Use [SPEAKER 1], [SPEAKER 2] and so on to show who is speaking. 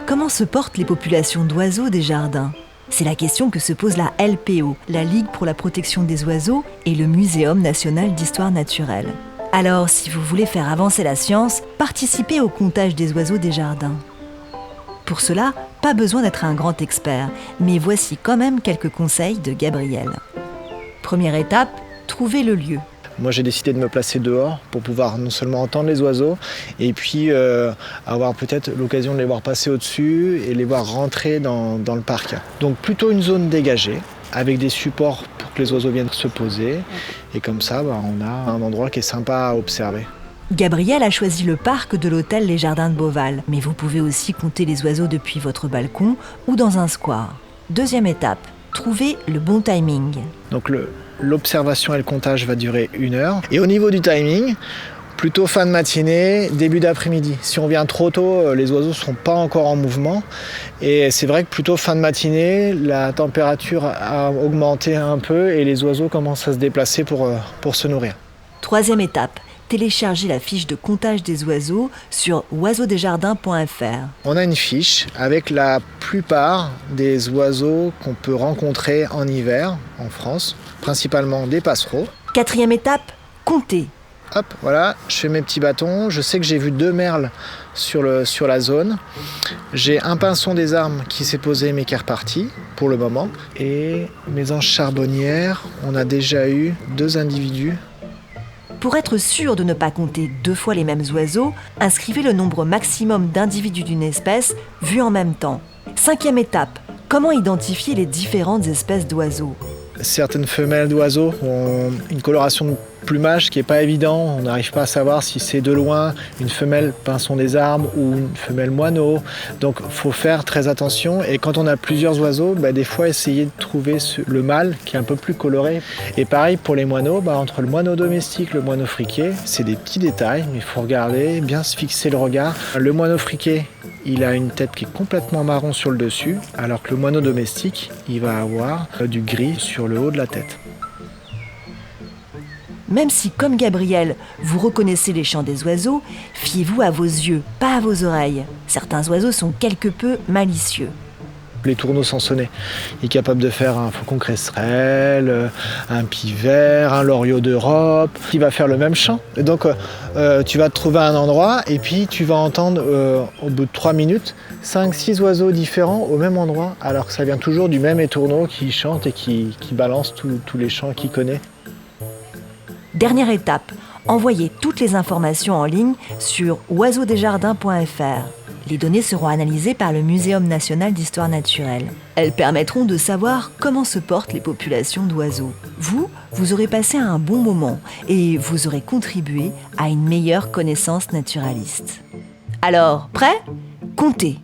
[SPEAKER 1] Comment se portent les populations d'oiseaux des jardins ? C'est la question que se pose la LPO, la Ligue pour la protection des oiseaux, et le Muséum national d'histoire naturelle. Alors, si vous voulez faire avancer la science, participez au comptage des oiseaux des jardins. Pour cela, pas besoin d'être un grand expert, mais voici quand même quelques conseils de Gabriel. Première étape, trouvez le lieu.
[SPEAKER 2] Moi, j'ai décidé de me placer dehors pour pouvoir non seulement entendre les oiseaux et puis avoir peut-être l'occasion de les voir passer au-dessus et les voir rentrer dans le parc. Donc plutôt une zone dégagée avec des supports pour que les oiseaux viennent se poser. Et comme ça, on a un endroit qui est sympa à observer.
[SPEAKER 1] Gabriel a choisi le parc de l'hôtel Les Jardins de Beauval, mais vous pouvez aussi compter les oiseaux depuis votre balcon ou dans un square. Deuxième étape, trouvez le bon timing.
[SPEAKER 2] Donc l'observation et le comptage va durer 1 heure. Et au niveau du timing, plutôt fin de matinée, début d'après-midi. Si on vient trop tôt, les oiseaux ne sont pas encore en mouvement. Et c'est vrai que plutôt fin de matinée, la température a augmenté un peu et les oiseaux commencent à se déplacer pour se nourrir.
[SPEAKER 1] Troisième étape, téléchargez la fiche de comptage des oiseaux sur oiseaudesjardins.fr.
[SPEAKER 2] On a une fiche avec la plupart des oiseaux qu'on peut rencontrer en hiver en France, principalement des passereaux.
[SPEAKER 1] Quatrième étape, comptez.
[SPEAKER 2] Hop, voilà, je fais mes petits bâtons. Je sais que j'ai vu 2 merles sur la zone. J'ai un pinson des armes qui s'est posé mais qui est reparti pour le moment. Et mes anges charbonnières, on a déjà eu 2 individus.
[SPEAKER 1] Pour être sûr de ne pas compter 2 fois les mêmes oiseaux, inscrivez le nombre maximum d'individus d'une espèce vus en même temps. Cinquième étape, comment identifier les différentes espèces d'oiseaux ?
[SPEAKER 2] Certaines femelles d'oiseaux ont une coloration de plumage qui n'est pas évident. On n'arrive pas à savoir si c'est de loin une femelle pinson des arbres ou une femelle moineau. Donc il faut faire très attention. Et quand on a plusieurs oiseaux, des fois essayer de trouver le mâle qui est un peu plus coloré. Et pareil pour les moineaux, entre le moineau domestique et le moineau friqué, c'est des petits détails, mais il faut regarder, bien se fixer le regard. Le moineau friqué, il a une tête qui est complètement marron sur le dessus, alors que le moineau domestique, il va avoir du gris sur le haut de la tête.
[SPEAKER 1] Même si, comme Gabriel, vous reconnaissez les chants des oiseaux, fiez-vous à vos yeux, pas à vos oreilles. Certains oiseaux sont quelque peu malicieux.
[SPEAKER 2] Les tourneaux sansonnets, il est capable de faire un faucon cresserelle, un pivert, un loriot d'Europe, qui va faire le même chant. Et donc tu vas te trouver à un endroit et puis tu vas entendre au bout de 3 minutes 5-6 oiseaux différents au même endroit, alors que ça vient toujours du même étourneau qui chante et qui balance tous les chants qu'il connaît.
[SPEAKER 1] Dernière étape, envoyez toutes les informations en ligne sur oiseaudesjardins.fr. Les données seront analysées par le Muséum national d'histoire naturelle. Elles permettront de savoir comment se portent les populations d'oiseaux. Vous aurez passé un bon moment et vous aurez contribué à une meilleure connaissance naturaliste. Alors, prêt ? Comptez !